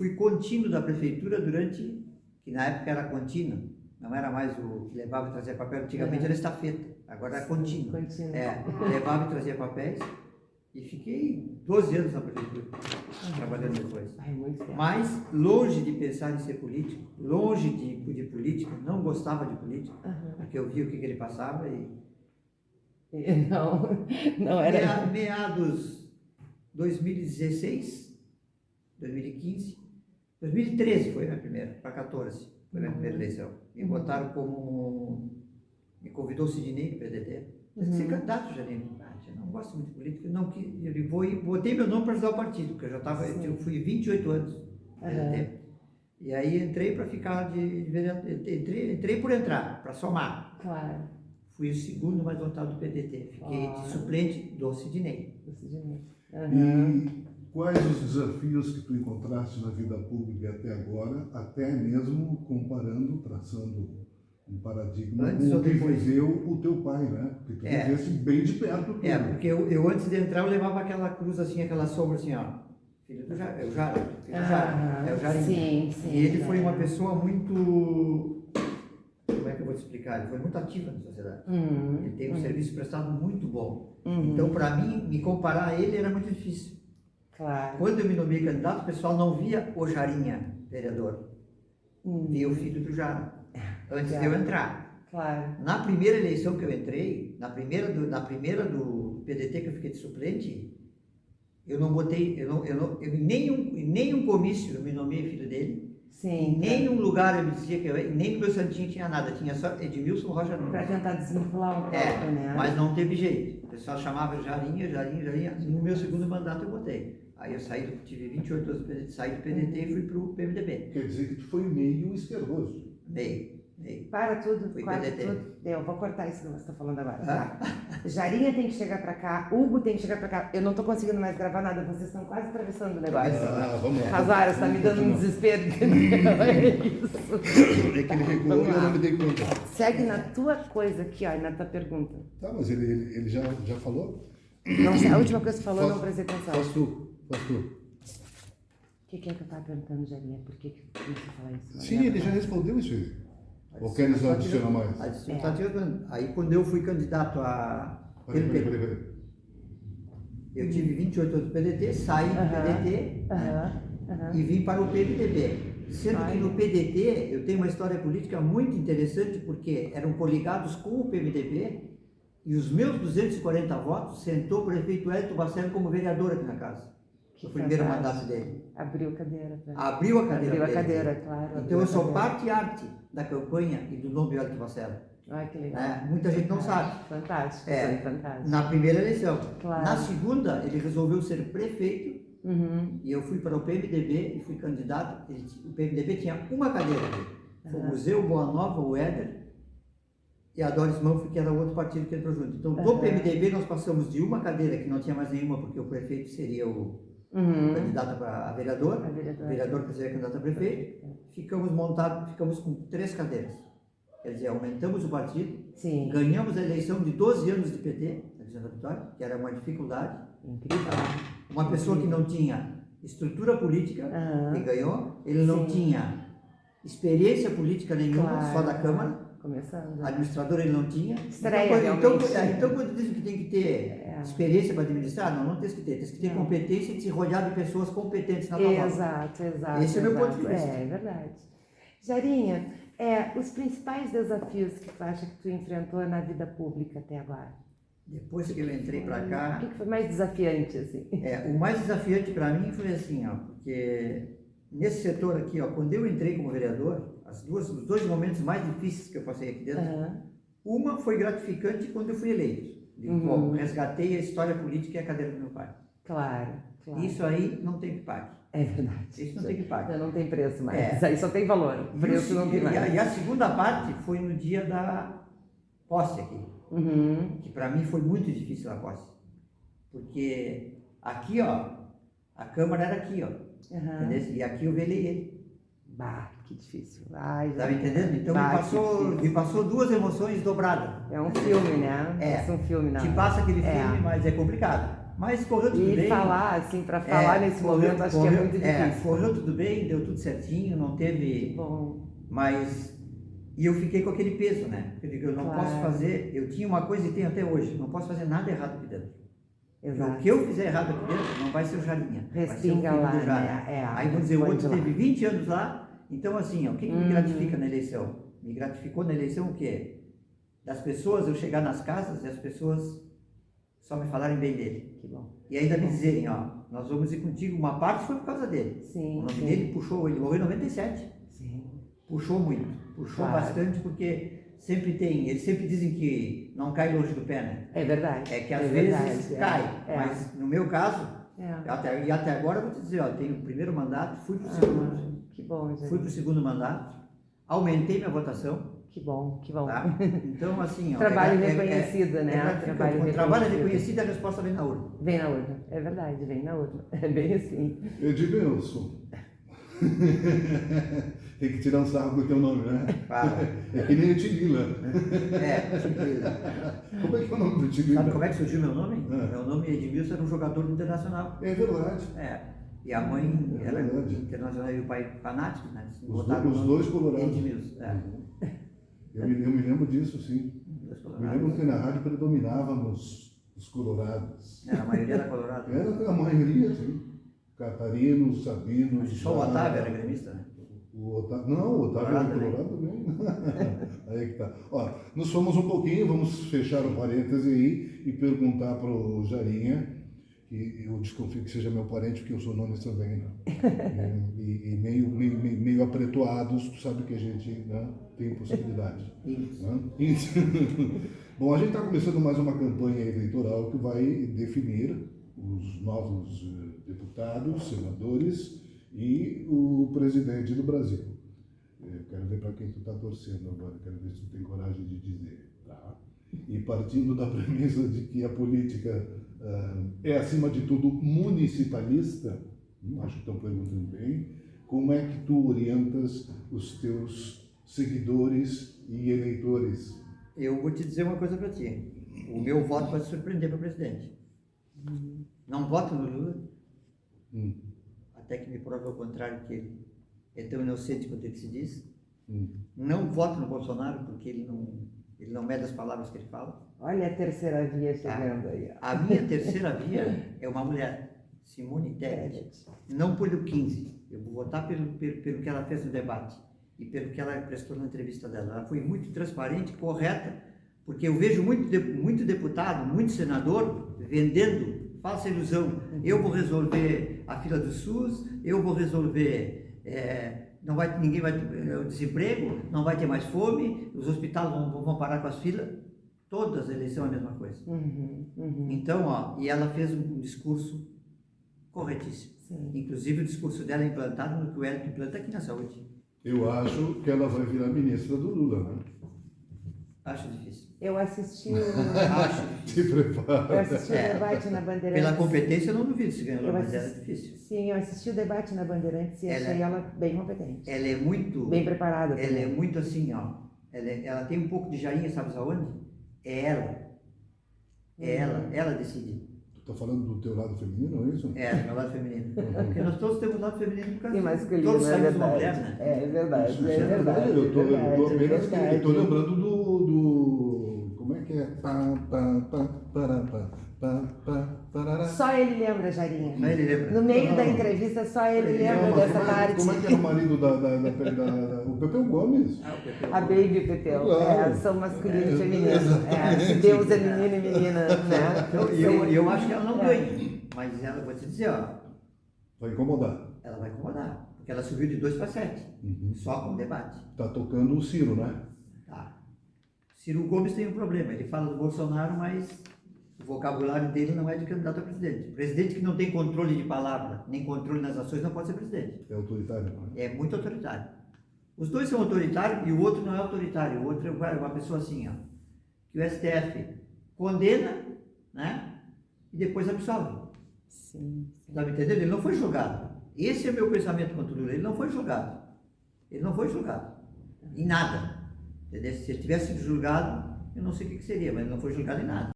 fui contínuo da prefeitura durante, que na época era contínuo, não era mais o que levava e trazia papel, antigamente era estafeta, agora é contínuo. Levava e trazia papéis e fiquei 12 anos na prefeitura, trabalhando depois. Mas longe de pensar em ser político, longe de política, não gostava de política, porque eu via o que ele passava e... Não era... Meados 2016, 2015, 2013 foi a minha primeira, para 14, foi a minha primeira eleição. Me botaram como... Me convidou o Sidney, do PDT. Disse, ser candidato, Janine. Eu não gosto muito de política, eu botei meu nome para ajudar o partido, porque eu fui 28 anos no PDT. E aí entrei para ficar de vereador, entrei por entrar, para somar. Claro. Fui o segundo mais votado do PDT, fiquei de suplente do Sidney. E quais os desafios que tu encontraste na vida pública até agora, até mesmo comparando, traçando um paradigma com o que viveu o teu pai, né? Porque tu vivesse bem de perto. Porque eu antes de entrar eu levava aquela cruz assim, aquela sombra assim, ó. Filho do Jara, é o Jarinho. Sim. E ele foi uma pessoa muito... Como é que eu vou te explicar? Ele foi muito ativo na sociedade. Ele tem um serviço prestado muito bom. Então, para mim, me comparar a ele era muito difícil. Claro. Quando eu me nomeei candidato, o pessoal não via o Jarinha, vereador. Via o filho do Jara. Antes de eu entrar. Claro. Na primeira eleição que eu entrei, na primeira do PDT que eu fiquei de suplente, eu não botei, em nenhum comício eu me nomeei filho dele. Sim. Em nenhum lugar eu me dizia que nem no meu santinho tinha nada, tinha só Edmilson Rocha Nunes. Para tentar desvincular o próprio, né? Mas não teve jeito. O pessoal chamava Jarinha. No meu segundo mandato eu botei. Aí eu tive 28 anos do PDT, saí do PDT e fui para o PMDB. Quer dizer que tu foi meio esquerdoso. Meio. Para tudo, Fui quase PDT. tudo. Eu vou cortar isso que você está falando agora. Tá? Jarinha tem que chegar para cá, Hugo tem que chegar para cá. Eu não estou conseguindo mais gravar nada, vocês estão quase atravessando o negócio. Vamos lá. Razário, está me dando um desespero. É isso. É que ele recuou e eu não me dei conta. Segue na tua coisa aqui, ó, na tua pergunta. Tá, mas ele já falou? Não sei, a última coisa que você falou, eu não prestei atenção. Faz tu. O que é que eu estava perguntando, Jarinha? Por que você falar isso? Sim, ele já respondeu isso aí. Ou queres adicionar mais? Aí quando eu fui candidato a... Peraí. Eu tive 28 anos do PDT, saí do PDT e vim para o PMDB. Sendo que no PDT eu tenho uma história política muito interessante, porque eram coligados com o PMDB e os meus 240 votos sentou o prefeito Hélio Baceno como vereador aqui na casa. O primeiro mandato dele. Abriu cadeira. Abriu a cadeira, claro. Então eu sou parte e arte da campanha e do nome do Hélio Baceno. Ai, que legal. Muita gente não sabe. Fantástico, fantástico. Na primeira eleição. Claro. Na segunda, ele resolveu ser prefeito e eu fui para o PMDB e fui candidato. O PMDB tinha uma cadeira. Foi o Museu Boa Nova, o Éder, e a Doris Manfred, que era outro partido que entrou junto. Então, do PMDB, nós passamos de uma cadeira, que não tinha mais nenhuma, porque o prefeito seria o candidato a vereador, o vereador que seria candidato a prefeito. Ficamos com 3 cadeiras. Quer dizer, aumentamos o partido, ganhamos a eleição de 12 anos de PT, na Divisão da Vitória, que era uma dificuldade. Incrível. Uma pessoa que não tinha estrutura política, e ganhou, ele não tinha experiência política nenhuma, só da Câmara. Começando. Administrador ele não tinha. Estreia, então quando dizem que tem que ter experiência para administrar, não tem que ter. Tem que ter competência de se rodear de pessoas competentes na tua volta. Exato. Esse é o meu ponto de vista. É verdade. Jarinha, os principais desafios que tu acha que tu enfrentou na vida pública até agora? Depois que eu entrei para cá... O que foi mais desafiante, assim? O mais desafiante para mim foi assim, porque nesse setor aqui, quando eu entrei como vereador, os dois momentos mais difíceis que eu passei aqui dentro, uma foi gratificante quando eu fui eleito. Resgatei a história política e a cadeira do meu pai. Claro. Isso aí não tem que pagar. É verdade. Isso não tem que pagar. Não tem preço mais. Isso aí só tem valor. Preço não tem mais. E a segunda parte foi no dia da posse aqui. Que para mim foi muito difícil a posse. Porque aqui, a Câmara era aqui, e aqui eu velei ele. Que difícil. Tá me entendendo? Então me passou 2 emoções dobradas. É um filme, né? É um filme, não. Te passa aquele filme, mas é complicado. Mas correu tudo E bem. falar, assim, para falar nesse momento, acho que é muito difícil. Correu tudo bem, deu tudo certinho, não teve... Bom, Mas... E eu fiquei com aquele peso, né? Eu digo, eu não Claro. posso fazer... Eu tinha uma coisa e tenho até hoje, não posso fazer nada errado aqui dentro. exato. O que eu fizer errado aqui dentro não vai ser o Jarinha. vai ser o Respinga filho lá, do Jara. né? Aí vão dizer, o responde outro lá. teve 20 anos lá, então assim, ó, o que me gratifica na eleição? Me gratificou na eleição o quê? Das pessoas, eu chegar nas casas e as pessoas só me falarem bem dele. Que bom. E ainda me dizerem, ó, nós vamos ir contigo, uma parte foi por causa dele. Sim, O nome sim. dele puxou, ele morreu em 97. Sim. Puxou muito, puxou Claro. bastante, porque sempre tem, eles sempre dizem que não cai longe do pé, né? É verdade. É que às é vezes verdade, cai, é. mas no meu caso, É. até agora eu vou te dizer, ó, tenho o primeiro mandato, fui para o segundo, Que bom, gente. fui para o segundo mandato, aumentei minha votação, Que bom, que bom. tá? Então assim, ó, Trabalho reconhecido, né? gratificante. Trabalho Quando o trabalho é reconhecido. reconhecido, a resposta vem na urna. Vem na urna. É verdade, vem na urna. É bem assim. Edmilson. Tem que tirar um sarro do teu nome, né? Fala. É que nem o Tilila. É, Como é que é o nome do Tilila? sabe como é que surgiu meu nome? É. Meu nome Edmilson era um jogador do Internacional. É verdade. É. E a mãe É era verdade. internacional e o pai fanático, né? Os dois colorados. Edmilson. É. Eu me lembro disso, sim. Dois Me colorados. lembro que na rádio predominávamos os colorados. A maioria era colorado. Era a maioria, sim. Catarinos, Sabinos. Só o Otávio era gremista, né? O Otávio, não, o Otávio era colorado também. Aí que tá. Ó, nós fomos um pouquinho, vamos fechar o parêntese aí e perguntar para o Jarinha, que eu desconfio que seja meu parente, porque eu sou nome também, né? E meio apretuados, tu sabe que a gente, né, tem possibilidade. Isso. Né? Então, bom, a gente está começando mais uma campanha eleitoral que vai definir os novos deputados, senadores e o presidente do Brasil. Eu quero ver para quem tu está torcendo agora, quero ver se tu tem coragem de dizer. Tá? E partindo da premissa de que a política é, acima de tudo, municipalista, acho que estão perguntando bem, como é que tu orientas os teus seguidores e eleitores? Eu vou te dizer uma coisa para ti. O meu voto vai te surpreender para presidente. Não voto no Lula, até que me prove ao contrário que ele é tão inocente quanto ele se diz. Não voto no Bolsonaro porque ele não mede as palavras que ele fala. Olha a terceira via chegando aí. Ó. A minha terceira via é uma mulher, Simone Tebet. Não pelo 15. Eu vou votar pelo que ela fez no debate e pelo que ela prestou na entrevista dela. Ela foi muito transparente, correta, porque eu vejo muito deputado, muito senador vendendo falsa ilusão. Eu vou resolver a fila do SUS, eu vou resolver... ninguém vai ter o desemprego, não vai ter mais fome, os hospitais vão parar com as filas. Todas as eleições é a mesma coisa. Então, ó, e ela fez um discurso corretíssimo. Sim. Inclusive o discurso dela é implantado no que o Hélio implanta aqui na saúde. Eu acho que ela vai virar ministra do Lula, né? Acho difícil. Eu assisti Acho Se prepara. eu assisti o debate na Bandeirantes. Pela competência eu não duvido se ganhou, Eu mas assisti- era difícil. Sim, eu assisti o debate na Bandeirantes e Ela- achei ela bem competente. Ela é muito... Bem preparada. Ela é também. muito assim, ó. Ela tem um pouco de Jarinha, sabes aonde? É ela. É ela decide. Tu tá falando do teu lado feminino, é isso? É, do meu lado feminino. Porque nós todos temos lado feminino por causa E masculino, todos é saímos de uma verdade. mulher, né? É verdade, Isso é é verdade. Eu tô apenas verdade. eu tô lembrando do. Como é que é? Parará. Só ele lembra, Jarinha. Não, ele lembra. No meio da Não. entrevista, só ele Não, lembra mas dessa como parte. como é que era o marido o Pepeu Gomes? Ah, o Pepeu. A Baby Pepeu. Claro. São masculino e feminino. Exatamente. Deus é menino e menina, né? Então, e eu acho que ela não ganha. Mas ela, vou te dizer, ó, Vai incomodar. ela vai incomodar. Porque ela subiu de 2 para 7. Só com o debate. Tá tocando o Ciro, né? Tá. Ciro Gomes tem um problema. Ele fala do Bolsonaro, mas o vocabulário dele não é de candidato a presidente. O presidente que não tem controle de palavra, nem controle nas ações, não pode ser presidente. É autoritário, né? É muito autoritário. Os dois são autoritários e o outro não é autoritário. O outro é uma pessoa assim, ó, que o STF condena, né? E depois absolve. Sim. Tá me entendendo? Ele não foi julgado. Esse é meu pensamento contra o Lula. Ele não foi julgado. Ele não foi julgado. Em nada. Entendeu? Se ele tivesse sido julgado, eu não sei o que seria, mas ele não foi julgado em nada.